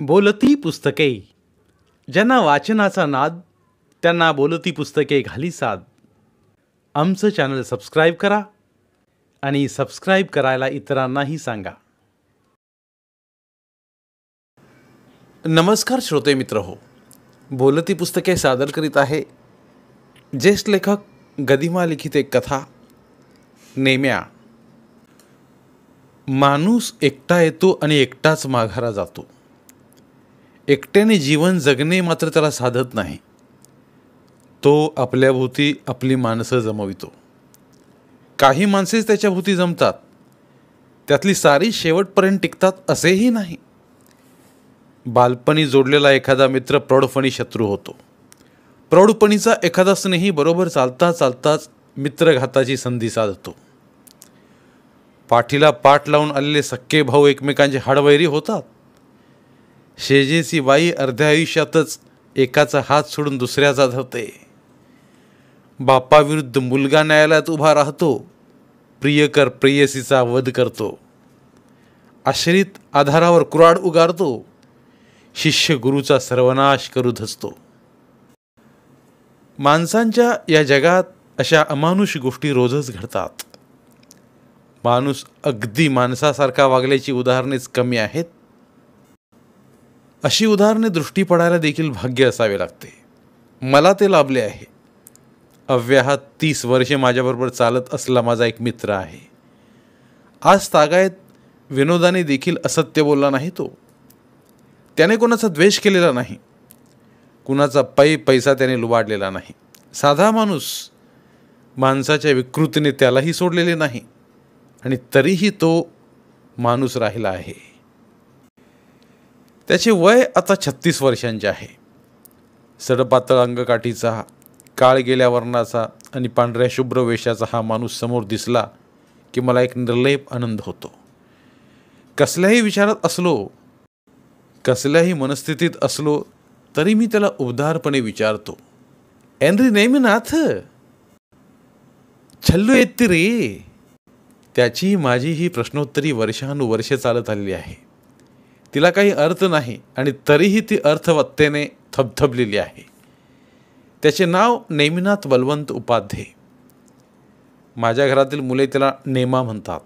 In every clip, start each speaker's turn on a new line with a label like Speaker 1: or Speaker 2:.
Speaker 1: बोलती पुस्तके. ज्यांना वाचनाचा नाद त्यांना बोलती पुस्तके घाली साद. आमचं चॅनल सबस्क्राईब करा आणि सबस्क्राईब करायला इतरांनाही सांगा. नमस्कार श्रोते मित्र हो, बोलती पुस्तके सादर करीत आहे ज्येष्ठ लेखक गदिमा लिखित एक कथा नेम्या. माणूस एकटा येतो आणि एकटाच माघारा जातो. एकट्याने जीवन जगणे मात्र त्याला साधत नाही. तो आपल्याभोवती आपली माणसं जमवितो. काही माणसेच त्याच्या भोवती जमतात, त्यातली सारी शेवटपर्यंत टिकतात असेही नाही. बालपणी जोडलेला एखादा मित्र प्रौढपणी शत्रू होतो. प्रौढपणीचा एखादा स्नेही बरोबर चालता चालताच मित्रघाताची संधी साधतो. पाठीला पाठ लावून आलेले सक्के भाऊ एकमेकांचे हाडवैरी होतात. शेजेची बाई अर्ध्या आयुष्यातच एकाचा हात सोडून दुसऱ्याचा धरते. बापाविरुद्ध मुलगा न्यायालयात उभा राहतो. प्रियकर प्रेयसीचा वध करतो. आश्रित आधारावर कुऱ्हाड उगारतो. शिष्य गुरुचा सर्वनाश करू धसतो. माणसांच्या या जगात अशा अमानुष गोष्टी रोजच घडतात. माणूस अगदी माणसासारखा वागल्याची उदाहरणेच कमी आहेत. अशी उदाहरणे दृष्टी पडायला देखील भाग्य असावे लागते. मला ते लाभले आहे. अव्याहात 30 वर्षे माझ्याबरोबर चालत असलेला माझा एक मित्र आहे. आज तागायत विनोदाने देखील असत्य बोलला नाही तो. त्याने कोणाचा द्वेष केलेला नाही. कुणाचा पैसा त्याने लुबाडलेला नाही. साधा माणूस. माणसाच्या विकृतीने त्यालाही सोडलेले नाही आणि तरीही तो माणूस राहिला आहे. त्याचे वय आता 36 वर्षांचे आहे. सडपातळ अंगकाठीचा, काळ गेल्या वर्णाचा आणि पांढऱ्या शुभ्र वेशाचा हा माणूस समोर दिसला की मला एक निर्लेप आनंद होतो. कसल्याही विचारात असलो, कसल्याही मनस्थितीत असलो तरी मी त्याला उबदारपणे विचारतो, एनरी नेमिनाथ, छल्लू येते रे. त्याची माझी ही प्रश्नोत्तरी वर्षानुवर्षे चालत आलेली आहे. तिला काही अर्थ नाही आणि तरीही ती अर्थवत्तेने थबथबलेली आहे. त्याचे नाव नेमिनाथ बलवंत उपाध्ये. माझ्या घरातील मुले त्याला नेमा म्हणतात.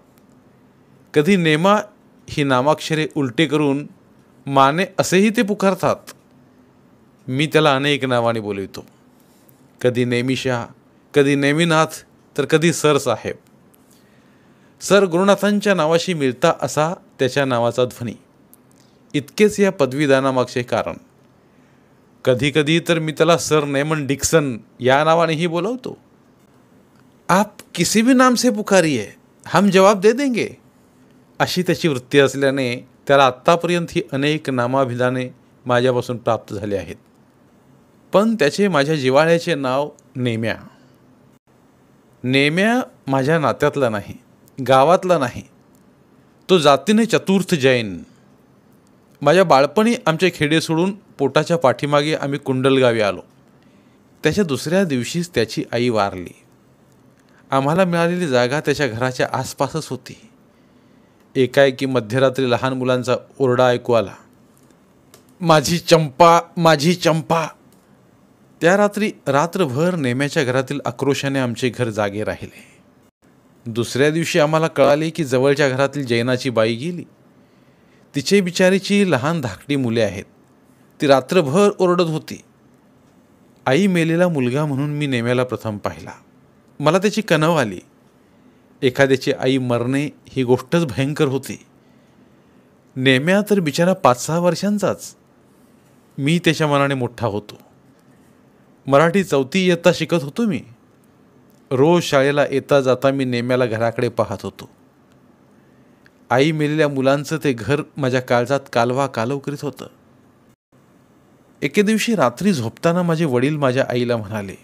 Speaker 1: कधी नेमा ही नामाक्षरे उलटे करून माने असेही ते पुकारतात. मी त्याला अनेक नावाने बोलवितो. कधी नेमिशा, कधी नेमिनाथ, तर कधी सर साहेब. सर गुरुनाथांच्या नावाशी मिळता असा त्याच्या नावाचा ध्वनी. इतकेच या पदवीदानामागचे कारण. कधी कधी तर मी त्याला सर नेमन डिक्सन या नावानेही बोलवतो. आप किसी भी नाम से पुकारिए, हम जवाब दे देंगे, अशी त्याची वृत्ती असल्याने त्याला आत्तापर्यंत ही अनेक नामाभिधाने माझ्यापासून प्राप्त झाली आहेत. पण त्याचे माझ्या जिव्हाळ्याचे नाव नेम्या. नेम्या माझ्या नात्यातला नाही, गावातला नाही. तो जातीने चतुर्थ जैन. माझ्या बाळपणी आमचे खेडे सोडून पोटाच्या पाठीमागे आम्ही कुंडलगावी आलो. त्याच्या दुसऱ्या दिवशीच त्याची आई वारली. आम्हाला मिळालेली जागा त्याच्या घराच्या आसपासच होती. एकाएकी मध्यरात्री लहान मुलांचा ओरडा ऐकू आला, माझी चंपा, माझी चंपा. त्या रात्री रात्रभर नेम्याच्या घरातील आक्रोशाने आमचे घर जागे राहिले. दुसऱ्या दिवशी आम्हाला कळाले की जवळच्या घरातील जैनाची बाई गेली. तिचे बिचारीची लहान धाकटी मुले आहेत. ती रात्रभर ओरडत होती. आई मेलेला मुलगा म्हणून मी नेम्याला प्रथम पाहिला. मला त्याची कणव आली. एखाद्याची आई मरणे ही गोष्टच भयंकर होती. नेम्या तर बिचारा 5-6 वर्षांचाच. मी त्याच्या मनाने मोठा होतो. मराठी 4थी इयत्ता शिकत होतो मी. रोज शाळेला येता जाता मी नेम्याला घराकडे पाहत होतो. आई मेलेल्या मुलांचं ते घर माझ्या काळजात कालवा कालव करीत होतं. एके दिवशी रात्री झोपताना माझे वडील माझ्या आईला म्हणाले,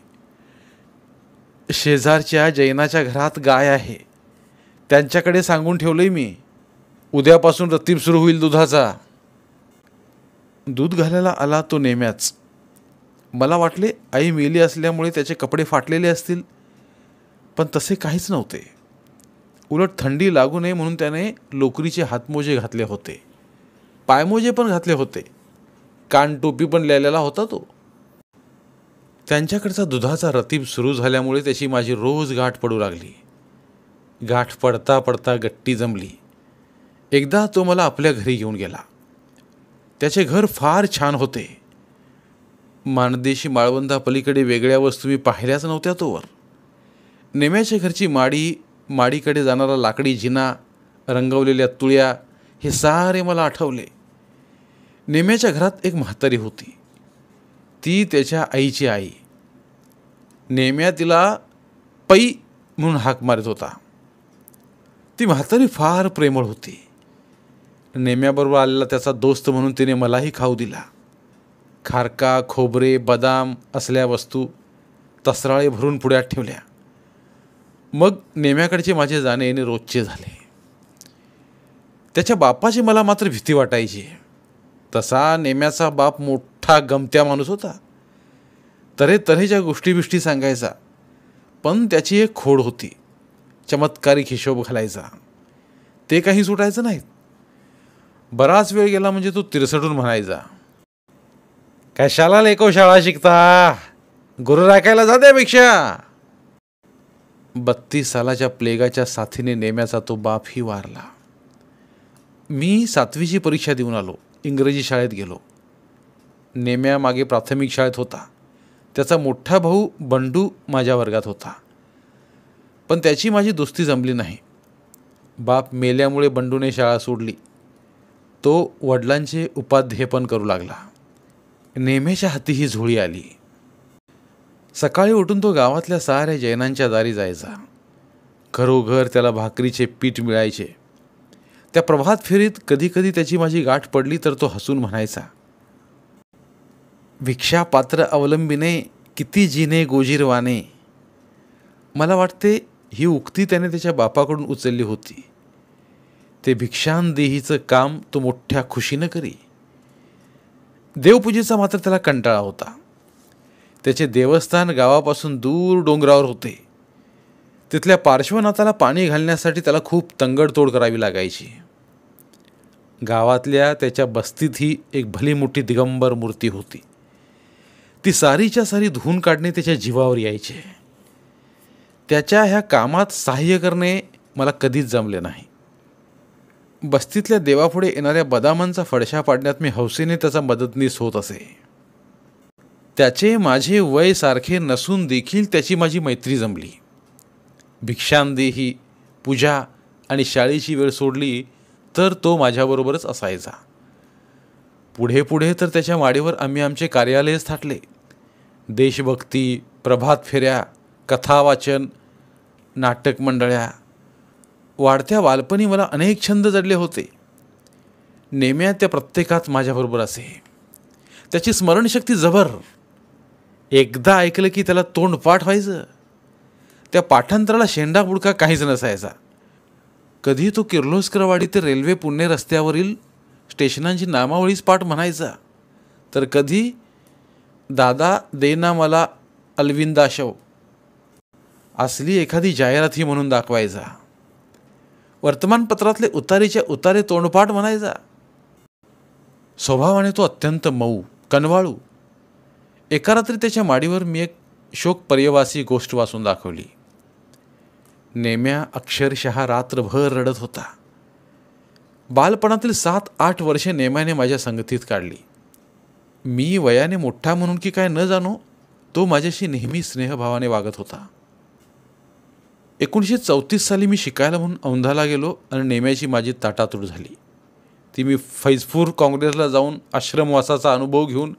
Speaker 1: शेजारच्या जैनाच्या घरात गाय आहे, त्यांच्याकडे सांगून ठेवलंय मी, उद्यापासून रतीब सुरू होईल दुधाचा. दूध घालायला आला तो नेम्याच. मला वाटले आई मेली असल्यामुळे त्याचे कपडे फाटलेले असतील, पण तसे काहीच नव्हते. उलट थंडी लागू नये म्हणून त्याने लोकरीचे हातमोजे घातले होते, पायमोजे पण घातले होते कानटोपी पण लिहिलेला होता तो. त्यांच्याकडचा दुधाचा रतीब सुरू झाल्यामुळे त्याची माझी रोज गाठ पडू लागली. गाठ पडता पडता गट्टी जमली. एकदा तो मला आपल्या घरी घेऊन गेला. त्याचे घर फार छान होते. माणदेशी माळवंदापलीकडे वेगळ्या वस्तू मी पाहिल्याच नव्हत्या तोवर. नेम्याच्या घरची माडी, माडीकडे जाणारा लाकडी जिना, रंगवलेल्या तुळ्या हे सारे मला आठवले. नेम्याच्या घरात एक म्हातारी होती. ती त्याच्या आईची आई. नेम्या तिला पै म्हणून हाक मारत होता. ती म्हातारी फार प्रेमळ होती. नेम्याबरोबर आलेला त्याचा दोस्त म्हणून तिने मलाही खाऊ दिला. खारका, खोबरे, बदाम असल्या वस्तू तसराळे भरून पुढ्यात ठेवल्या. मग नेम्याकडचे माझे जाणे येणे रोजचे झाले. त्याच्या बापाची मला मात्र भीती वाटायची. तसा नेम्याचा बाप मोठा गमत्या माणूस होता. तऱ्हेतऱ्हेच्या गोष्टी सांगायचा. पण त्याची एक खोड होती. चमत्कारिक हिशोब घालायचा. ते काही सुटायचं नाहीत. बराच वेळ गेला म्हणजे तो तिरसटून म्हणायचा, कशाला लेको शाळा शिकता, गुरु राखायला जा त्यापेक्षा. 32 सालाच्या प्लेगाच्या साथीने नेम्याचा तो बापही वारला. मी 7वीची परीक्षा देऊन आलो. इंग्रजी शाळेत गेलो. नेम्या मागे प्राथमिक शाळेत होता. त्याचा मोठा भाऊ बंडू माझ्या वर्गात होता. पण त्याची माझी दोस्ती जमली नाही. बाप मेल्यामुळे बंडूने शाळा सोडली. तो वडिलांचे उपाध्येपन करू लागला. नेम्याच्या हाती ही झोळी आली. सकाळी उठून तो गावातल्या साऱ्या जैनांच्या दारी जायचा. घरोघर त्याला भाकरीचे पीठ मिळायचे. त्या प्रभात फेरीत कधीकधी त्याची माझी गाठ पडली तर तो हसून म्हणायचा, भिक्षा पात्र अवलंबिने किती जिने गोजीरवाने. मला वाटते ही उक्ती त्याने त्याच्या बापाकडून उचलली होती. ते भिक्षांदेहीचं काम तो मोठ्या खुशीनं करी. देवपूजेचा मात्र त्याला कंटाळा होता. त्याचे देवस्थान गावापासून दूर डोंगरावर होते. तिथल्या पार्श्वनाथाला पाणी घालण्यासाठी त्याला खूप तंगडतोड करावी लागायची. गावातल्या त्याच्या बस्तीतही एक भली मोठी दिगंबर मूर्ती होती. ती सारीच्या सारी धुवून काढणे त्याच्या जीवावर यायचे. त्याच्या ह्या कामात सहाय्य करणे मला कधीच जमले नाही. बस्तीतल्या देवापुढे येणाऱ्या बदामांचा फडशा पाडण्यात मी हौसेने त्याचा मदतनीस होत असे. त्याचे माझे वय सारखे नसून देखील त्याची माझी मैत्री जमली. भिक्षांदेही, पूजा आणि शाळेची वेळ सोडली तर तो माझ्याबरोबरच असायचा. पुढे पुढे तर त्याच्या माडीवर आम्ही आमचे कार्यालयच थाटले. देशभक्ती, प्रभात फेऱ्या, कथावाचन, नाटक मंडळ्या. वाढत्या बालपणी मला अनेक छंद जडले होते. नेम्या त्या प्रत्येकात माझ्याबरोबर असे. त्याची स्मरणशक्ती जबर. एकदा ऐकलं की त्याला तोंड पाठ व्हायचं. त्या पाठांतराला शेंडा बुडका काहीच नसायचा. कधी तो किर्लोस्करवाडी ते रेल्वे पुणे रस्त्यावरील स्टेशनांची नामावळीच पाठ म्हणायचा, तर कधी दादा देना मला अल्विंदाशव असली एखादी जाहिरातही म्हणून दाखवायचा. वर्तमानपत्रातले उतारीच्या उतारे तोंडपाठ म्हणायचा. स्वभावाने तो अत्यंत मऊ, कनवाळू. एका रात्री त्याच्या माडीवर मी एक शोक पर्यवासी गोष्ट वाचून दाखवली. नेम्या अक्षरशः रात्रभर रडत होता. बालपणातील 7-8 वर्षे नेम्याने माझ्या संगतीत काढली. मी वयाने मोठा म्हणून की काय न जाणो, तो माझ्याशी नेहमी स्नेहभावाने वागत होता. 1934 साली मी शिकायला म्हणून औंधाला गेलो आणि नेम्याची माझी ताटातूट झाली. ती मी फैजपूर काँग्रेसला जाऊन आश्रमवासाचा अनुभव घेऊन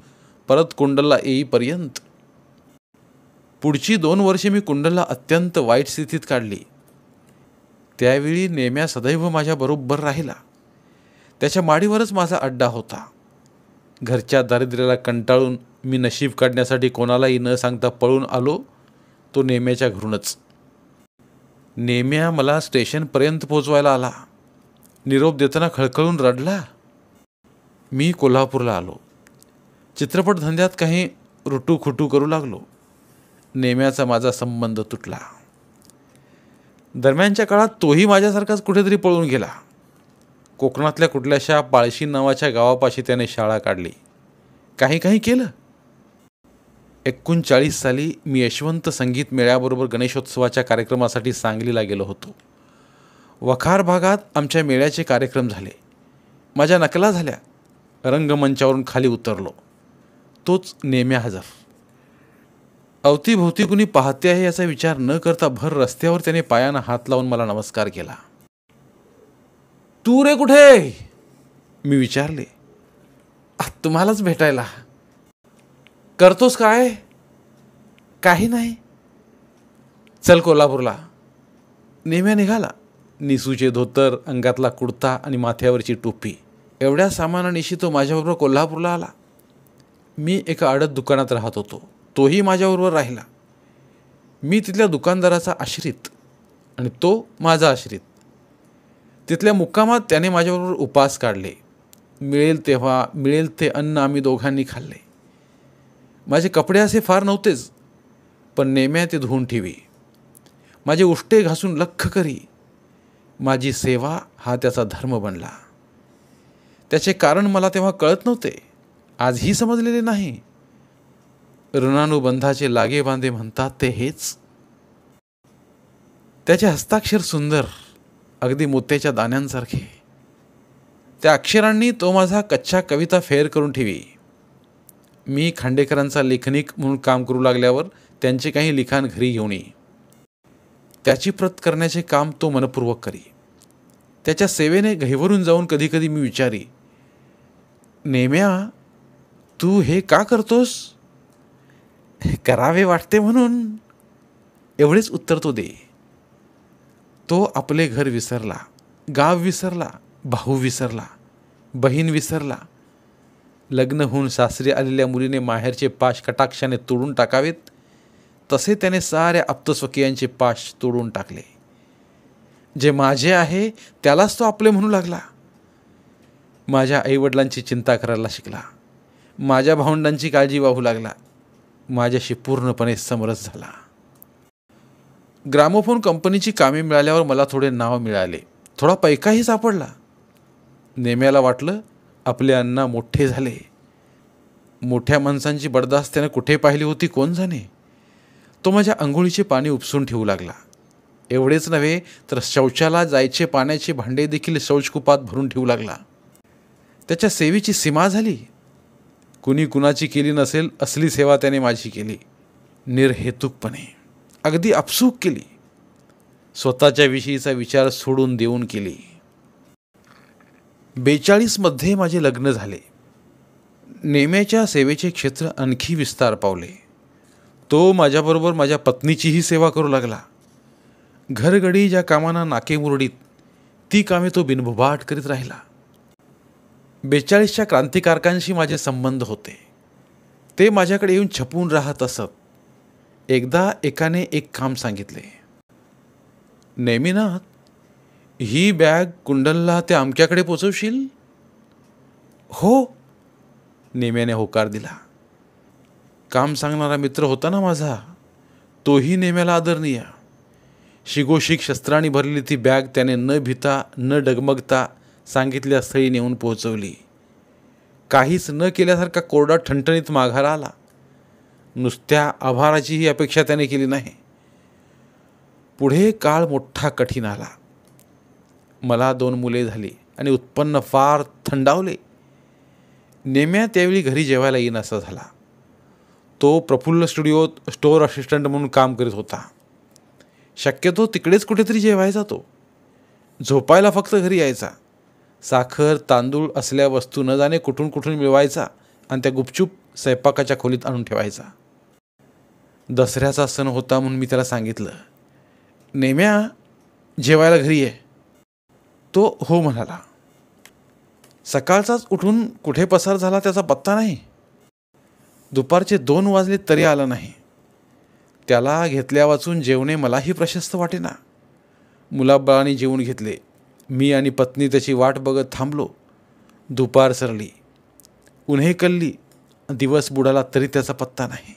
Speaker 1: परत कुंडलला येईपर्यंत. पुढची 2 वर्षे मी कुंडलला अत्यंत वाईट स्थितीत काढली. त्यावेळी नेम्या सदैव माझ्या बरोबर राहिला. त्याच्या माडीवरच माझा अड्डा होता. घरच्या दारिद्र्याला कंटाळून मी नशीब काढण्यासाठी कोणालाही न सांगता पळून आलो तो नेम्याच्या घरूनच. नेम्या मला स्टेशनपर्यंत पोचवायला आला. निरोप देताना खळखळून रडला. मी कोल्हापूरला आलो. चित्रपट धंद्यात काही रुटूखुटू करू लागलो. नेम्याचा माझा संबंध तुटला. दरम्यानच्या काळात तोही माझ्यासारखाच कुठेतरी पळून गेला. कोकणातल्या कुठल्याशा बाळशी नावाच्या गावापाशी त्याने शाळा काढली. काही काही केलं. 1939 साली मी यशवंत संगीत मेळ्याबरोबर गणेशोत्सवाच्या कार्यक्रमासाठी सांगलीला गेलो होतो. वखार भागात आमच्या मेळ्याचे कार्यक्रम झाले. माझ्या नकला झाल्या. रंगमंचावरून खाली उतरलो. तोच नेम्या हजर. अवतीभोवती कुणी पाहते आहे याचा विचार न करता भर रस्त्यावर त्याने पायानं हात लावून मला नमस्कार केला. तू रे कुठे? मी विचारले. तुम्हालाच भेटायला. करतोस काय? काही नाही. चल कोल्हापूरला. नेम्या निघाला. निसूचे धोतर, अंगातला कुडता आणि माथ्यावरची टोपी एवढ्या सामानानिशी तो माझ्याबरोबर कोल्हापूरला आला. मी एका आडत दुकानात राहत होतो. तोही माझ्याबरोबर राहिला. मी तिथल्या दुकानदाराचा आश्रित आणि तो माझा आश्रित. तिथल्या मुक्कामात त्याने माझ्याबरोबर उपास काढले. मिळेल तेव्हा मिळेल ते अन्न आम्ही दोघांनी खाल्ले. माझे कपडे असे फार नव्हतेच, पण नेम्या ते धुवून ठेवी. माझे उष्टे घासून लख्ख करी. माझी सेवा हा त्याचा धर्म बनला. त्याचे कारण मला तेव्हा कळत नव्हते, आजही समजलेले नाही. ऋणानुबंधाचे लागे बांधे म्हणतात ते हेच. त्याचे हस्ताक्षर सुंदर, अगदी मोत्याच्या दाण्यांसारखे. त्या अक्षरांनी तो माझा कच्च्या कविता फेर करून ठेवी. मी खांडेकरांचा लेखनिक म्हणून काम करू लागल्यावर त्यांचे काही लिखाण घरी घेऊन येई. त्याची प्रत करण्याचे काम तो मनपूर्वक करी. त्याच्या सेवेने गहिवरून जाऊन कधीकधी मी विचारी, नेम्या, तू हे का करतोस? करावे वाटते म्हणून. एवढेच उत्तर तो दे. तो आपले घर विसरला, गाव विसरला, भाऊ विसरला, बहीण विसरला. लग्न होऊन सासरी आलेल्या मुलीने माहेरचे पाश कटाक्षाने तोडून टाकावेत, तसे त्याने साऱ्या आप्तस्वकीयांचे पाश तोडून टाकले. जे माझे आहे त्यालाच तो आपले म्हणू लागला. माझ्या आईवडिलांची चिंता करायला शिकला. माझ्या भावंडांची काळजी वाहू लागला. माझ्याशी पूर्णपणे समरस झाला. ग्रामोफोन कंपनीची कामे मिळाल्यावर मला थोडे नाव मिळाले. थोडा पैकाही सापडला. नेम्याला वाटलं आपले अण्णा मोठे झाले. मोठ्या माणसांची बडदास्त त्याने कुठे पाहिली होती कोण जाणे. तो माझ्या अंघोळीचे पाणी उपसून ठेवू लागला. एवढेच नव्हे तर शौचाला जायचे पाण्याचे भांडे देखील शौचकुपात भरून ठेवू लागला. त्याच्या सेवेची सीमा झाली. कुणी कुणाची केली नसेल असली सेवा त्याने माझी केली. निर्हेतुकपणे, अगदी आपसूक केली. स्वतःच्या विषयीचा विचार सोडून देऊन केली. 42 मध्ये माझे लग्न झाले. नेम्याच्या सेवेचे क्षेत्र आणखी विस्तार पावले. तो माझ्याबरोबर माझ्या पत्नीचीही सेवा करू लागला. घरगडी ज्या कामांना नाके मुरडीत ती कामे तो बिनबुभाट करीत राहिला. 42च्या क्रांतिकारकांशी माझे संबंध होते. ते माझ्याकडे येऊन छपून राहत असत. एकदा एकाने एक काम सांगितले. नेमिनाथ, ही बॅग कुंडलला त्या अमक्याकडे पोचवशील? हो, नेम्याने होकार दिला. काम सांगणारा मित्र होता ना माझा, तोही नेम्याला आदरणीय. शिगोशिक शस्त्रांनी भरलेली ती बॅग त्याने न भिता न डगमगता सांगितल्या स्थळी नेऊन पोहोचवली. काहीच न केल्यासारखा कोरडा ठणठणीत माघार आला. नुसत्या आभाराचीही अपेक्षा त्याने केली नाही. पुढे काळ मोठा कठीण आला. मला 2 मुले झाली आणि उत्पन्न फार थंडावले. नेम्या त्यावेळी घरी जेवायला येईन असा झाला. तो प्रफुल्ल स्टुडिओत स्टोअर असिस्टंट म्हणून काम करीत होता. शक्यतो तिकडेच कुठेतरी जेवायचा तो. झोपायला फक्त घरी यायचा. साखर तांदूळ असल्या वस्तू न जाणे कुठून कुठून मिळवायचा आणि त्या गुपचूप स्वयंपाकाच्या खोलीत आणून ठेवायचा. दसऱ्याचा सण होता म्हणून मी त्याला सांगितलं, नेम्या, जेवायला घरी ये. तो हो म्हणाला. सकाळचाच उठून कुठे पसार झाला त्याचा पत्ता नाही. दुपारचे 2 वाजले तरी आला नाही. त्याला घेतल्या वाचून जेवणे मलाही प्रशस्त वाटेना. मुलाबाळांनी जेवून घेतले. मी आणि पत्नी त्याची वाट बघत थांबलो. दुपार सरली, उन्हे कल्ली. दिवस बुडाला तरी त्याचा पत्ता नाही.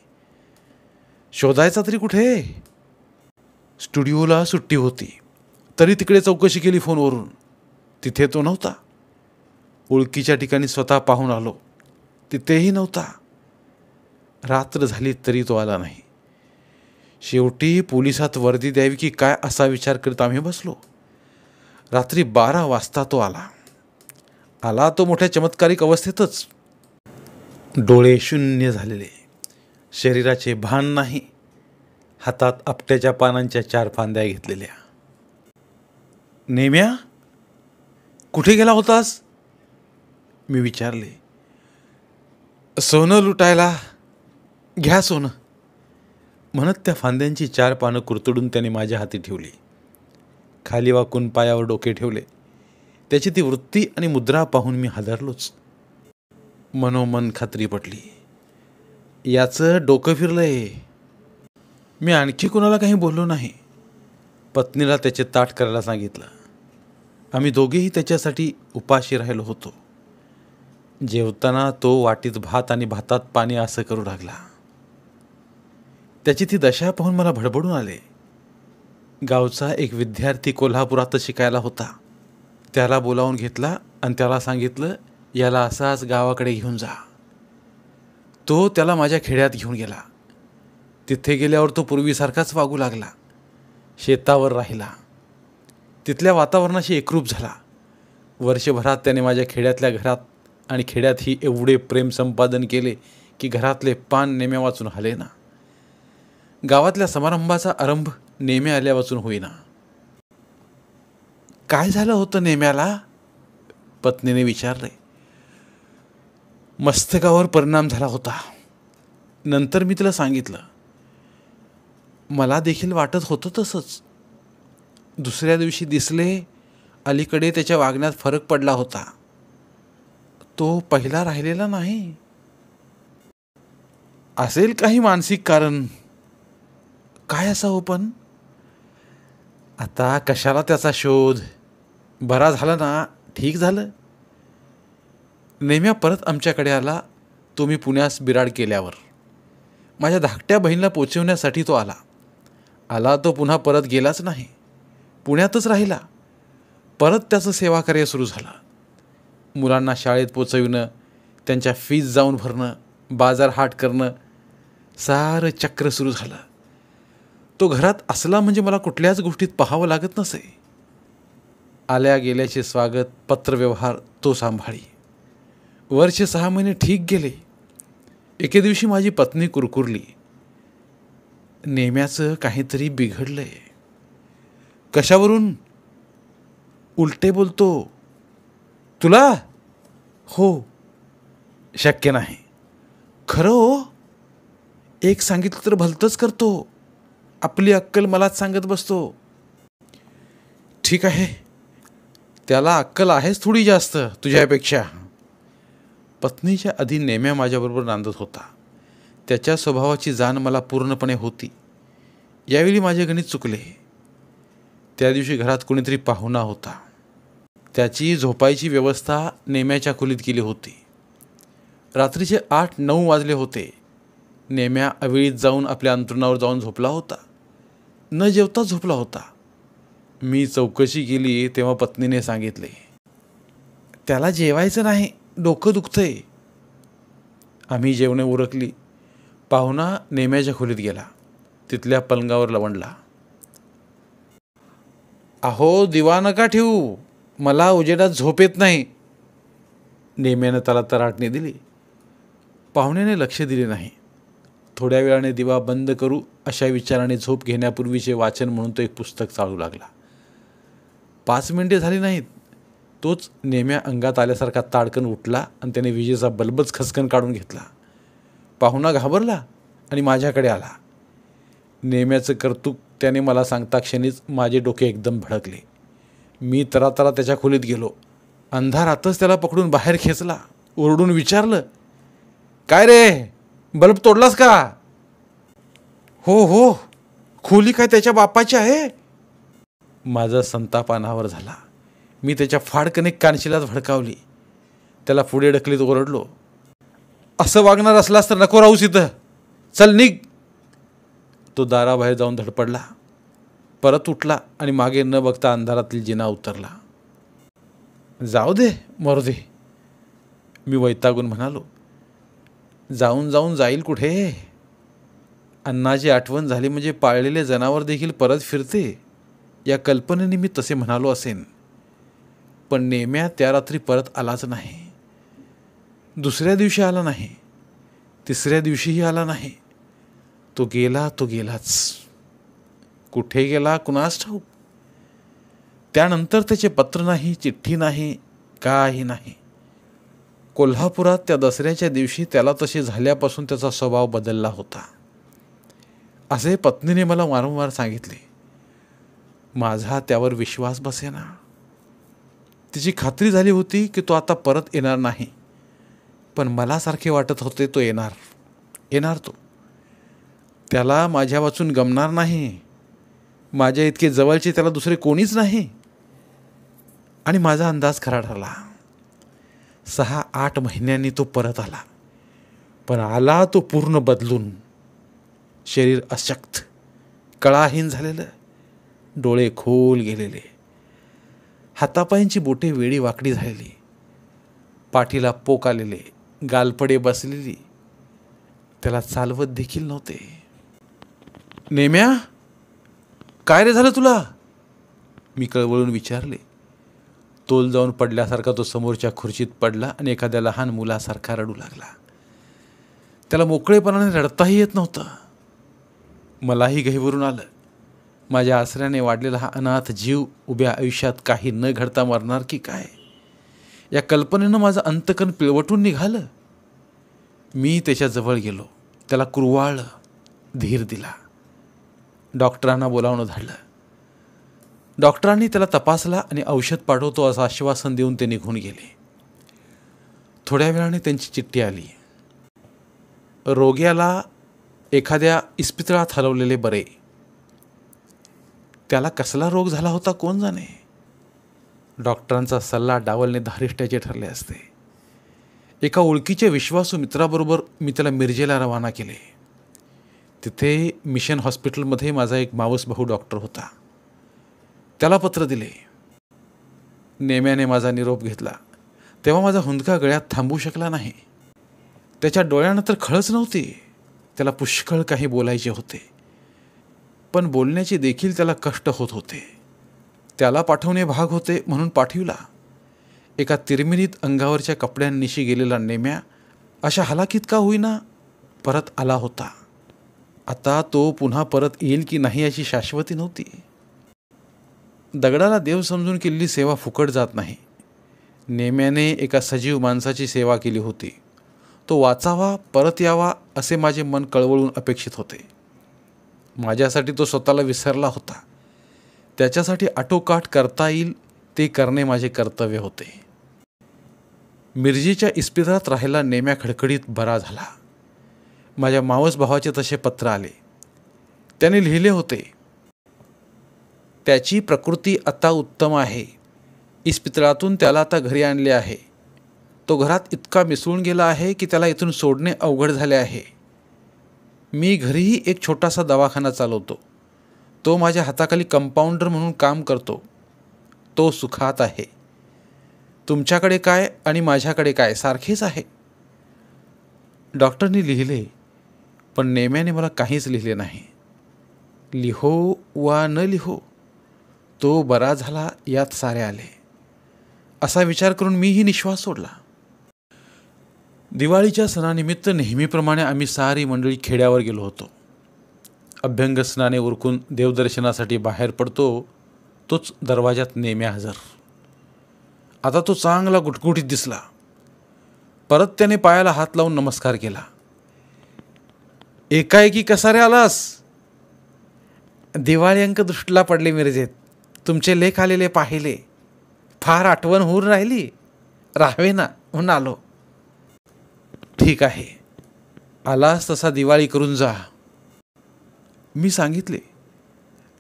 Speaker 1: शोधायचा तरी कुठे? स्टुडिओला सुट्टी होती तरी तिकडे चौकशी केली फोनवरून. तिथे तो नव्हता. ओळखीच्या ठिकाणी स्वतः पाहून आलो. तिथेही नव्हता. रात्र झाली तरी तो आला नाही. शेवटी पोलिसात वर्दी द्यावी की काय असा विचार करत आम्ही बसलो. रात्री 12 वाजता तो आला. आला तो मोठ्या चमत्कारिक अवस्थेतच. डोळे शून्य झालेले, शरीराचे भान नाही, हातात आपट्याच्या पानांच्या 4 फांद्या घेतलेल्या. नेम्या, कुठे गेला होतास? मी विचारले. सोनं लुटायला. घ्या सोनं, म्हणत त्या फांद्यांची 4 पानं कुरतडून त्याने माझ्या हाती ठेवली. खाली वाकून पायावर डोके ठेवले. त्याची ती वृत्ती आणि मुद्रा पाहून मी हादरलोच. मनोमन खात्री पटली, याचं डोकं फिरलंय. मी आणखी कोणाला काही बोललो नाही. पत्नीला त्याचे ताट करायला सांगितलं. आम्ही दोघेही त्याच्यासाठी उपाशी राहिलो होतो. जेवताना तो वाटीत भात आणि भातात पाणी असं करू लागला. त्याची ती दशा पाहून मला भडभडून आले. गावचा एक विद्यार्थी कोल्हापुरात शिकायला होता. त्याला बोलावून घेतला आणि त्याला सांगितलं, याला असाच गावाकडे घेऊन जा. तो त्याला माझ्या खेड्यात घेऊन गेला. तिथे गेल्यावर तो पूर्वीसारखाच वागू लागला. शेतावर राहिला. तिथल्या वातावरणाशी एकरूप झाला. वर्षभरात त्याने माझ्या खेड्यातल्या घरात आणि खेड्यातही एवढे प्रेम संपादन केले की घरातले पान नेम्या वाचून हलेना. गावातल्या समारंभाचा आरंभ नेम्या आल्या वाचून होईना. काय झालं होतं नेम्याला? पत्नीने विचारले. मस्तकावर परिणाम झाला होता. नंतर मी तिला सांगितलं. मला देखील वाटत होतं तसंच. दुसऱ्या दिवशी दिसले, अलीकडे त्याच्या वागण्यात फरक पडला होता. तो पहिला राहिलेला नाही. असेल काही मानसिक कारण. काय असावं पण? आता कशाला त्याचा शोध? बरा झाला ना? ठीक झालं. नेम्या परत आमच्याकडे आला. तो मी पुण्यास बिराड केल्यावर. माझ्या धाकट्या बहिणीला पोचवण्यासाठी तो आला. तो पुन्हा परत गेलाच नाही. पुण्यातच राहिला. परत त्याचं सेवाकार्य सुरू झालं. मुलांना शाळेत पोचविणं, त्यांच्या फीज जाऊन भरणं, बाजार हाट करणं, सारं चक्र सुरू झालं. तो घरात असला म्हणजे मला कुठल्याच गोष्टीत पाहावं लागत नसे. आल्या गेल्याचे स्वागत, पत्रव्यवहार तो सांभाळी. वर्ष 6 महिने ठीक गेले. एके दिवशी माझी पत्नी कुरकुरली. नेम्याचं काहीतरी बिघडलंय. कशावरून? उलटे बोलतो. तुला? हो. शक्य नाही. खरं हो. एक सांगितलं तर भलतंच करतो. आपली अक्कल मलाच सांगत बसतो. ठीक आहे, त्याला अक्कल आहेच थोडी जास्त तुझ्यापेक्षा. पत्नीच्या आधी नेम्या माझ्याबरोबर नांदत होता. त्याच्या स्वभावाची जाण मला पूर्णपणे होती. यावेळी माझे गणित चुकले. त्या दिवशी घरात कोणीतरी पाहुणा होता. त्याची झोपायची व्यवस्था नेम्याच्या खोलीत केली होती. रात्रीचे 8-9 वाजले होते. नेम्या अवेळीत जाऊन आपल्या अंथरुणावर जाऊन झोपला होता. न जेवता झोपला होता. मी चौकशी केली तेव्हा पत्नीने सांगितले, त्याला जेवायचं नाही, डोकं दुखतंय. आम्ही जेवणे उरकली. पाहुणा नेम्याच्या खोलीत गेला. तिथल्या पलंगावर लवंडला. अहो, दिवा नका ठेवू, मला उजेडात झोप येत नाही. नेम्यानं त्याला तराटणी दिली. पाहुण्याने लक्ष दिले नाही. थोड्या वेळाने दिवा बंद करू अशा विचाराने झोप घेण्यापूर्वीचे वाचन म्हणून तो एक पुस्तक चालू लागला. 5 मिनिटे झाली नाहीत, तोच नेम्या अंगात आल्यासारखा ताडकन उठला आणि त्याने विजेचा बल्बच खसकन काढून घेतला. पाहुणा घाबरला आणि माझ्याकडे आला. नेम्याचं कौतुक त्याने मला सांगता क्षणीच माझे डोके एकदम भडकले. मी तरातरा त्याच्या खोलीत गेलो. अंधारातच त्याला पकडून बाहेर खेचला. ओरडून विचारलं, काय रे, बल्ब तोडलास का? हो, खोली काय त्याच्या बापाची आहे? माझा संताप अनावर झाला. मी त्याच्या फाडकन एक कानशिलात भडकावली. त्याला पुढे ढकलीत ओरडलो, असं वागणार असलास तर नको राहूस इथं, चल निघ. तो दाराबाहेर जाऊन धडपडला. परत उठला आणि मागे न बघता अंधारातील जिना उतरला. जाऊ दे, मरू दे, मी वैतागून म्हणालो. जाऊन जाऊन जाईल कुठे? अन्नाची आठवण झाली म्हणजे पाळलेले जनावर देखील परत फिरते, या कल्पनेने मी तसे म्हणालो असेन. पण नेम्या त्या रात्री परत आलाच नाही. दुसऱ्या दिवशी आला नाही, तिसऱ्या दिवशीही आला नाही. तो गेलाच. कुठे गेला कुणास ठाऊक. त्यानंतर त्याचे पत्र नाही, चिठ्ठी नाही, काही नाही. कोल्हापुरात त्या दसऱ्याच्या दिवशी त्याला तसे झाल्यापासून त्याचा स्वभाव बदलला होता, असे पत्नीने मला वारंवार सांगितले. माझा त्यावर विश्वास बसेना. तिची खात्री झाली होती की तो आता परत येणार नाही, पण मला सारखे वाटत होते तो येणार तो. त्याला माझ्या वाचून गमणार नाही. माझ्या इतके जवळचे त्याला दुसरे कोणीच नाही. आणि माझा अंदाज खरा ठरला. 6-8 महिन्यांनी तो परत आला, पण आला तो पूर्ण बदलून. शरीर अशक्त, कळाहीन झालेलं, डोळे खोल गेलेले, हातापायांची बोटे वेडी वाकडी झालेली, पाठीला पोक आलेले, गालपडे बसलेली. त्याला चालवत देखील नव्हते. नेम्या, काय रे झालं तुला? मी कळवळून विचारले. तोल जाऊन पडल्यासारखा तो समोरच्या खुर्चीत पडला आणि एखाद्या लहान मुलासारखा रडू लागला. त्याला मोकळेपणाने रडताही येत नव्हतं. मलाही गहिवरून आलं. माझ्या आसऱ्याने वाढलेला हा अनाथ जीव उभ्या आयुष्यात काही न घडता मरणार की काय, या कल्पनेनं माझं अंतकण पिळवटून निघालं. मी त्याच्याजवळ गेलो, त्याला कुरवाळलं, धीर दिला. डॉक्टरांना बोलावणं धाडलं. डॉक्टरांनी त्याला तपासला आणि औषध पाठवतो असं आश्वासन देऊन ते निघून गेले. थोड्या वेळाने त्यांची चिठ्ठी आली. रोग्याला एखाद्या इस्पितळात हलवलेले बरे. त्याला कसला रोग झाला होता कोण जाणे. डॉक्टरांचा सल्ला डावलणे धारिष्ट्याचे ठरले असते. एका ओळखीच्या विश्वासू मित्राबरोबर मी त्याला मिरजेला रवाना केले. तिथे मिशन हॉस्पिटलमध्ये माझा एक मावस भाऊ डॉक्टर होता. त्याला पत्र दिले. नेम्याने माझा निरोप घेतला. तेव्हा माझा हुंदका गळ्यात थांबू शकला नाही. त्याच्या डोळ्यांना तर खळच नव्हती. त्याला पुष्कळ काही बोलायचे होते, पण बोलण्याचे देखील त्याला कष्ट होत होते. त्याला पाठवणे भाग होते म्हणून पाठविला. एका तिरमिरीत अंगावरच्या कपड्यांनिशी गेलेला नेम्या अशा हलाखीत का होईना परत आला होता. आता तो पुन्हा परत येईल की नाही याची शाश्वती नव्हती. दगडाला देव समजून केलेली सेवा फुकट जात नाही. नेम्याने एका सजीव माणसाची सेवा केली होती. तो वाचावा, परत यावा असे माझे मन कळवळून अपेक्षित होते. माझ्यासाठी तो स्वतःला विसरला होता. त्याच्यासाठी आटोकाट करता येईल ते करणे माझे कर्तव्य होते. मिरजेच्या इस्पितळात राहायला नेम्या खडखडीत बरा झाला. माझ्या मावस भावाचे तसे पत्र आले. त्याने लिहिले होते, त्याची प्रकृती आता उत्तम आहे. इस्पितळातून त्याला आता घरी आणले आहे. तो घरात इतका मिसळून गेला आहे की त्याला इथून सोडणे अवघड झाले आहे. मी घरीही एक छोटासा दवाखाना चालवतो. तो माझ्या हाताखाली कंपाऊंडर म्हणून काम करतो. तो सुखात आहे. तुमच्याकडे काय आणि माझ्याकडे काय सारखेच आहे. डॉक्टरनी लिहिले, पण नेम्याने मला काहीच लिहिले नाही. लिहो वा न लिहो, तो बरा झाला यात सारे आले, असा विचार करून मीही निश्वास सोडला. दिवाळीच्या सणानिमित्त नेहमीप्रमाणे आम्ही सारी मंडळी खेड्यावर गेलो होतो. अभ्यंग स्नाने उरकून देवदर्शनासाठी बाहेर पडतो, तोच दरवाजात नेम्या हजर. आता तो चांगला गुटगुटीत दिसला. परत त्याने पायाला हात लावून नमस्कार केला. एकाएकी कसा रे आलास? दिवाळी अंक दृष्टीला पडले मिरजेत. तुमचे लेख आलेले पाहिले. फार आठवण होऊन राहिली. राहावे ना म्हणून आलो. ठीक आहे, आलास तसा दिवाळी करून जा, मी सांगितले.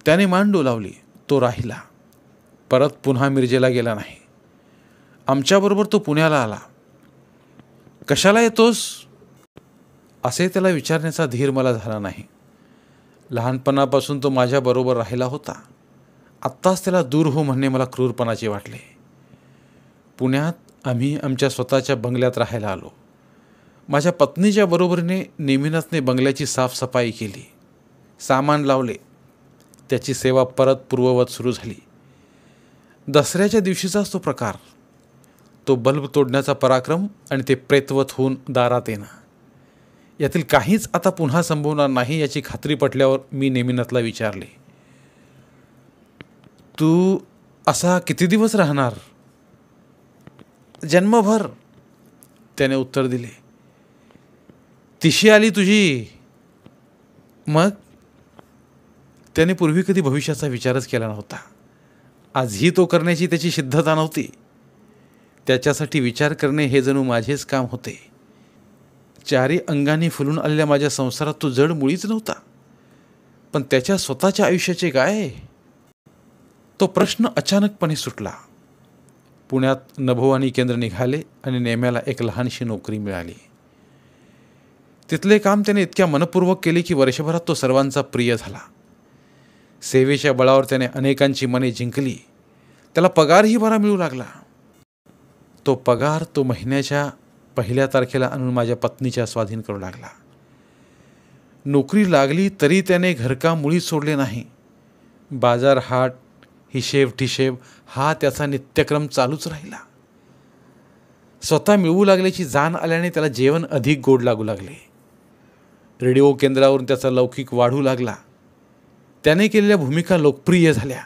Speaker 1: त्याने मान डोलावली. तो राहिला. परत पुन्हा मिरजेला गेला नाही. आमच्याबरोबर तो पुण्याला आला. कशाला येतोस असे त्याला विचारण्याचा धीर मला झाला नाही. लहानपणापासून तो माझ्याबरोबर राहिला होता. आत्ताच त्याला दूर हो म्हणणे मला क्रूरपणाचे वाटले. पुण्यात आम्ही आमच्या स्वतःच्या बंगल्यात राहायला आलो. माझ्या पत्नीच्या बरोबरीने नेमिनाथने बंगल्याची साफसफाई केली, सामान लावले. त्याची सेवा परत पूर्ववत सुरू झाली. दसऱ्याच्या दिवशीचाच तो प्रकार, तो बल्ब तोडण्याचा पराक्रम आणि ते प्रेतवत होऊन दारात येणं. यातील काहीच आता पुन्हा संभवणार नाही याची खात्री पटल्यावर मी नेमिनाथला विचारले, तू असा किती दिवस राहणार? जन्मभर, त्याने उत्तर दिले. तिशी आली तुझी. मग? त्याने पूर्वी कधी भविष्याचा विचारच केला नव्हता. आजही तो करण्याची त्याची सिद्धता नव्हती. त्याच्यासाठी विचार करणे हे जणू माझेच काम होते. चारी अंगाने फुलून आलेल्या माझ्या संसारात तो जड मुळीच नव्हता. पण त्याच्या स्वतःच्या आयुष्याचे काय? तो प्रश्न अचानकपणे सुटला. पुण्यात नभोवाणी केंद्र निघाले आणि नेम्याला एक लहानशी नोकरी मिळाली. तिथले काम त्याने इतक्या मनपूर्वक केले की वर्षभरात तो सर्वांचा प्रिय झाला. सेवेच्या बळावर त्याने अनेकांची मने जिंकली. त्याला पगारही बरा मिळू लागला. तो पगार तो महिन्याच्या 1 तारखेला आणून माझ्या पत्नीच्या स्वाधीन करू लागला. नोकरी लागली तरी त्याने घरकाम मुळीच सोडले नाही. बाजार, हाट, हिशेब ठिशेब हा त्याचा नित्यक्रम चालूच राहिला. स्वतः मिळवू लागल्याची जाण आल्याने त्याला जेवण अधिक गोड लागू लागले. रेडिओ केंद्रावरून त्याचा लौकिक वाढू लागला. त्याने केलेल्या भूमिका लोकप्रिय झाल्या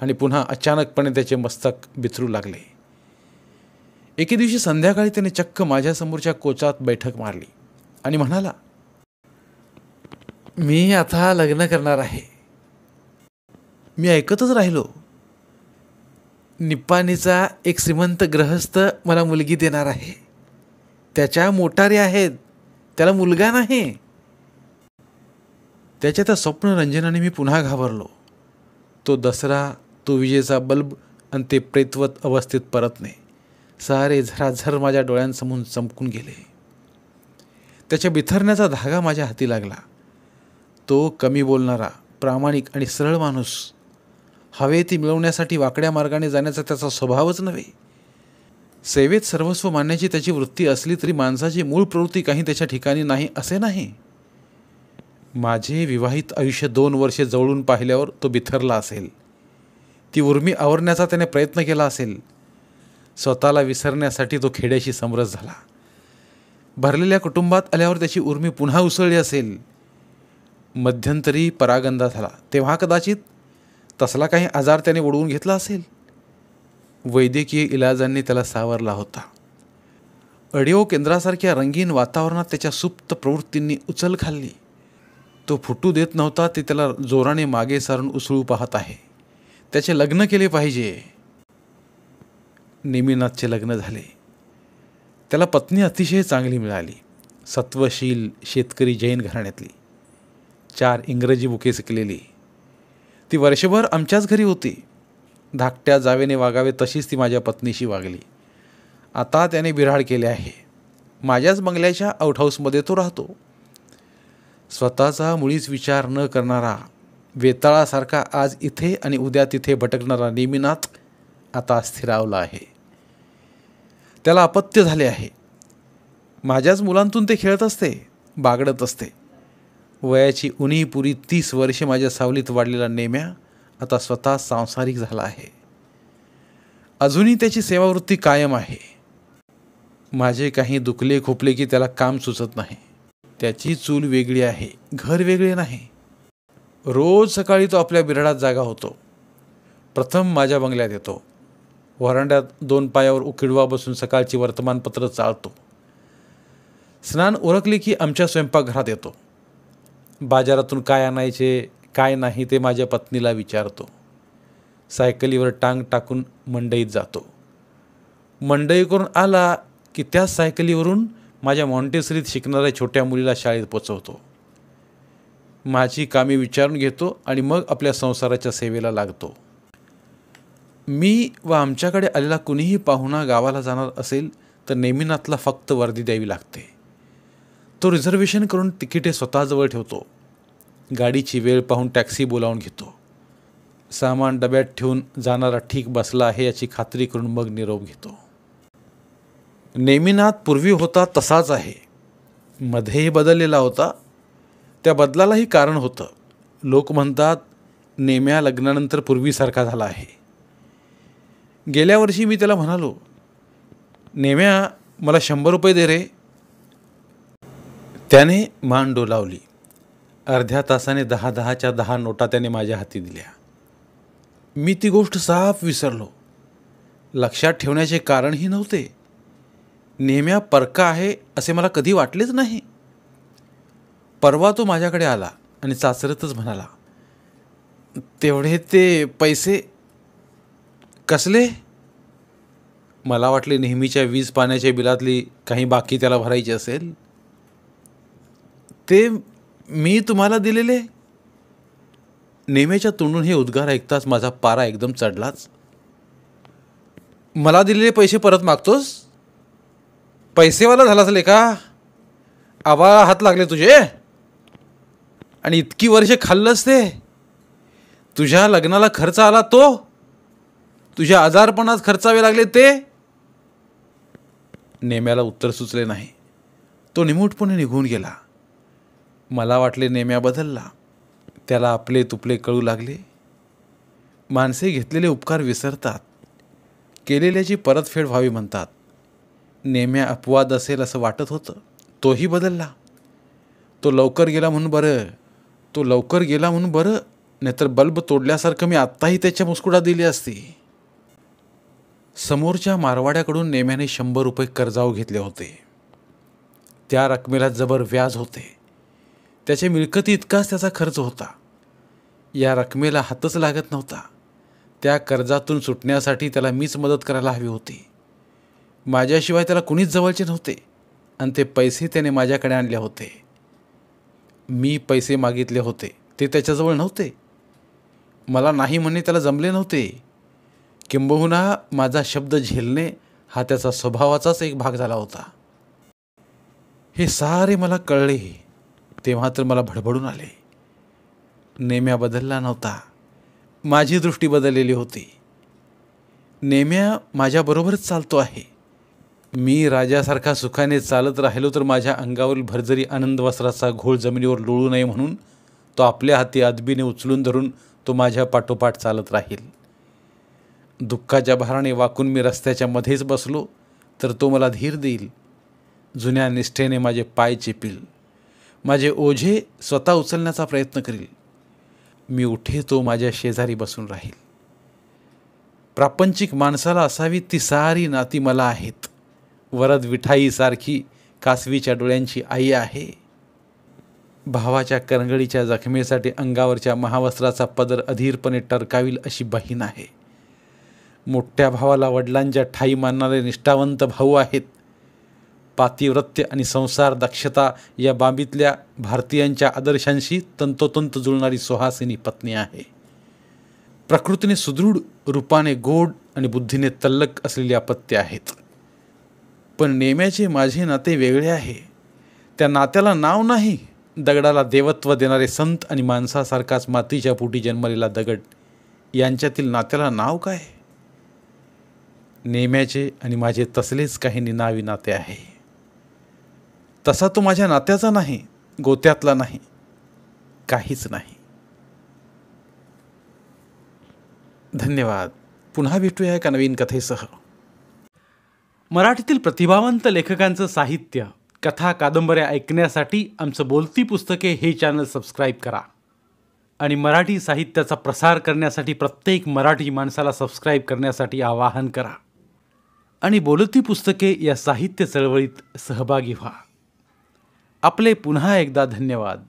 Speaker 1: आणि पुन्हा अचानकपणे त्याचे मस्तक बिथरू लागले. एके दिवशी संध्याकाळी त्याने चक्क माझ्यासमोरच्या कोचात बैठक मारली आणि म्हणाला, मी आता लग्न करणार आहे. मी ऐकतच राहिलो. निप्पाणीचा एक श्रीमंत गृहस्थ मला मुलगी देणार आहे. त्याच्या मोटारी आहेत, त्याला मुलगा नाही. त्याच्या त्या स्वप्नरंजनाने मी पुन्हा घाबरलो. तो दसरा, तो विजेचा बल्ब आणि ते प्रेतवत अवस्थेत परतणे सारे झराझर माझ्या डोळ्यांसमोरून चमकून गेले. त्याच्या बिथरण्याचा धागा माझ्या हाती लागला. तो कमी बोलणारा, प्रामाणिक आणि सरळ माणूस. हवे ती मिळवण्यासाठी वाकड्या मार्गाने जाण्याचा त्याचा स्वभावच नव्हे. सेवेत सर्वस्व मानण्याची त्याची वृत्ती असली तरी माणसाची मूळ प्रवृत्ती काही त्याच्या ठिकाणी नाही असे नाही. माझे विवाहित आयुष्य 2 वर्षे जवळून पाहिल्यावर तो बिथरला असेल. ती उर्मी आवरण्याचा त्याने प्रयत्न केला असेल. स्वतःला विसरण्यासाठी तो खेड्याशी समरस झाला. भरलेल्या कुटुंबात आल्यावर त्याची उर्मी पुन्हा उसळली असेल. मध्यंतरी परागंदा झाला तेव्हा कदाचित तसला काही आजार त्याने ओढवून घेतला असेल. वैद्यकीय इलाजांनी त्याला सावरला होता. ऑडिओ केंद्रासारख्या रंगीन वातावरणात त्याच्या सुप्त प्रवृत्तींनी उचल खाल्ली. तो फुटू देत नव्हता ते त्याला जोराने मागे सारून उसळू पाहत आहे. त्याचे लग्न केले पाहिजे. नेमिनाथचे लग्न झाले. त्याला पत्नी अतिशय चांगली मिळाली. सत्वशील शेतकरी जैन घराण्यातली. 4 इंग्रजी बुके शिकलेली. ती वर्षभर आमच्याच घरी होती. धाकट्या जावेने वागावे तशीच ती माझ्या पत्नीशी वागली. आता त्याने बिऱ्हाड केले आहे. माझ्याच बंगल्याच्या आउटहाऊसमध्ये तो राहतो. स्वतःचा मुळीच विचार न करणारा, वेताळासारखा आज इथे आणि उद्या तिथे भटकणारा नेमिनाथ आता स्थिरावला आहे. त्याला अपत्य झाले आहे. माझ्याच मुलांतून ते खेळत असते, बागडत असते. वयाची उणीपुरी 30 वर्षे माझ्या सावलीत वाढलेला नेम्या आता स्वतः सांसारिक झाला आहे. अजूनही त्याची सेवावृत्ती कायम आहे. माझे काही दुखले खोपले की त्याला काम सुचत नाही. त्याची चूल वेगळी आहे, घर वेगळे नाही. रोज सकाळी तो आपल्या बिऱ्हाडात जागा होतो. प्रथम माझ्या बंगल्यात येतो. व्हरांड्यात 2 पायावर उकिडवा बसून सकाळची वर्तमानपत्र चाळतो. स्नान उरकले की आमच्या स्वयंपाकघरात येतो. बाजारातून काय आणायचे काय नाही ते माझ्या पत्नीला विचारतो. सायकलीवर टांग टाकून मंडईत जातो. मंडई करून आला की त्याच सायकलीवरून माझ्या मॉन्टेसरीत शिकणाऱ्या छोट्या मुलीला शाळेत पोचवतो. माझी कामे विचारून घेतो आणि मग आपल्या संसाराच्या सेवेला लागतो. मी व आमच्याकडे आलेला कुणीही पाहुणा गावाला जाणार असेल तर नेमिनाथला फक्त वर्दी द्यावी लागते. तो रिझर्वेशन करून तिकिटे स्वतःजवळ ठेवतो. गाडीची वेळ पाहून टॅक्सी बोलावून घेतो. सामान डब्यात ठेवून जाणारा ठीक बसला आहे याची खात्री करून मग निरोप घेतो. नेमिनाथ पूर्वी होता तसाच आहे. मध्ये बदललेला होता. त्या बदलालाही कारण होतं. लोक म्हणतात नेम्या लग्नानंतर पूर्वीसारखा झाला आहे. गेल्या वर्षी मी त्याला म्हणालो, नेम्या मला 100 रुपये दे रे. त्याने मान डोलावली. अर्ध्या तासाने 10-10च्या 10 नोटा त्याने माझ्या हाती दिल्या. मी ती गोष्ट साफ विसरलो. लक्षात ठेवण्याचे कारणही नव्हते. नेम्या परका आहे असे मला कधी वाटलेच नाही. परवा तो माझ्याकडे आला आणि चाचरतच म्हणाला, तेवढे ते पैसे कसले? मला वाटले नेहमीच्या वीज पाण्याच्या बिलातली काही बाकी त्याला भरायची असेल. ते मी तुम्हाला दिलेले. नेम्याच्या तोंडून हे उद्गार ऐकताच माझा पारा एकदम चढलाच. मला दिलेले पैसे परत मागतोस? पैसेवाला झालास लेका? आबा हात लागले तुझे? आणि इतकी वर्षे खाल्लंस ते? तुझ्या लग्नाला खर्च आला तो? तुझ्या आजारपणात खर्चावे लागले ते? नेम्याला उत्तर सुचले नाही. तो निमूटपणे निघून गेला. मला वाटले नेम्या बदलला. त्याला आपले तुपले कळू लागले. माणसे घेतलेले उपकार विसरतात, केलेल्याची परतफेड व्हावी म्हणतात. नेम्या अपवाद असेल असं वाटत होतं. तोही बदलला. तो लवकर गेला म्हणून बरं. नाहीतर बल्ब तोडल्यासारखं मी आत्ताही त्याच्या मुस्कुडात दिली असती. समोरच्या मारवाड्याकडून नेम्याने 100 रुपये कर्जाऊ घेतले होते. त्या रकमेला जबर व्याज होते. त्याच्या मिळकती इतकाच त्याचा खर्च होता. या रकमेला हातच लागत नव्हता. त्या कर्जातून सुटण्यासाठी त्याला मीच मदत करायला हवी होती. माझ्याशिवाय त्याला कुणीच जवळचे नव्हते आणि ते पैसे त्याने माझ्याकडे आणले होते. मी पैसे मागितले होते, ते त्याच्याजवळ नव्हते. मला नाही म्हणणे त्याला जमले नव्हते. किंबहुना माझा शब्द झेलणे हा त्याचा स्वभावाचाच एक भाग झाला होता. हे सारे मला कळले तेव्हा तर मला भडभडून आले. नेम्या बदलला नव्हता. माझी दृष्टी बदललेली होती. नेम्या माझ्याबरोबरच चालतो आहे. मी राजासारखा सुखाने चालत राहिलो तर माझ्या अंगावरील भरजरी आनंद वस्त्राचा घोळ जमिनीवर लोळू नये म्हणून तो आपल्या हाती अदबीने उचलून धरून तो माझ्या पाठोपाठ चालत राहील. दुःखाच्या भाराने वाकून मी रस्त्याच्या मध्येच बसलो तर तो मला धीर देईल. जुन्या निष्ठेने माझे पाय चेपील. माझे ओझे स्वतः उचलण्याचा प्रयत्न करील. मी उठे तो माझ्या शेजारी बसून राहील. प्रापंचिक माणसाला असावी ती सारी नाती मला आहेत. वरद विठाईसारखी कासवीच्या डोळ्यांची आई आहे. भावाच्या करंगळीच्या जखमेसाठी अंगावरच्या महावस्त्राचा पदर अधीरपणे टरकावील अशी बहीण आहे. मोठ्या भावाला वडिलांच्या ठाई मानणारे निष्ठावंत भाऊ आहेत. पातिव्रत्य आणि संसार दक्षता या बाबीतल्या भारतीयांच्या आदर्शांशी तंतोतंत जुळणारी सुहासिनी पत्नी आहे. प्रकृतीने सुदृढ, रूपाने गोड आणि बुद्धीने तल्लक असलेली अपत्य आहेत. पण नेम्याचे माझे नाते वेगळे आहे. त्या नात्याला नाव नाही. दगडाला देवत्व देणारे संत आणि माणसासारखाच मातीच्या पोटी जन्मलेला दगड यांच्यातील नात्याला नाव काय? नेम्याचे आणि माझे तसलेच काही निनावी नाते आहे. तसा तो माझ्या नात्याचा नाही, गोत्यातला नाही, काहीच नाही. धन्यवाद. पुन्हा भेटूया एका नवीन कथेसह. मराठीतील प्रतिभावंत लेखकांचं साहित्य, कथा, कादंबऱ्या ऐकण्यासाठी आमचं बोलती पुस्तके हे चॅनल सबस्क्राईब करा आणि मराठी साहित्याचा प्रसार करण्यासाठी प्रत्येक मराठी माणसाला सबस्क्राईब करण्यासाठी आवाहन करा आणि बोलती पुस्तके या साहित्य चळवळीत सहभागी व्हा. आपले पुन्हा एकदा धन्यवाद.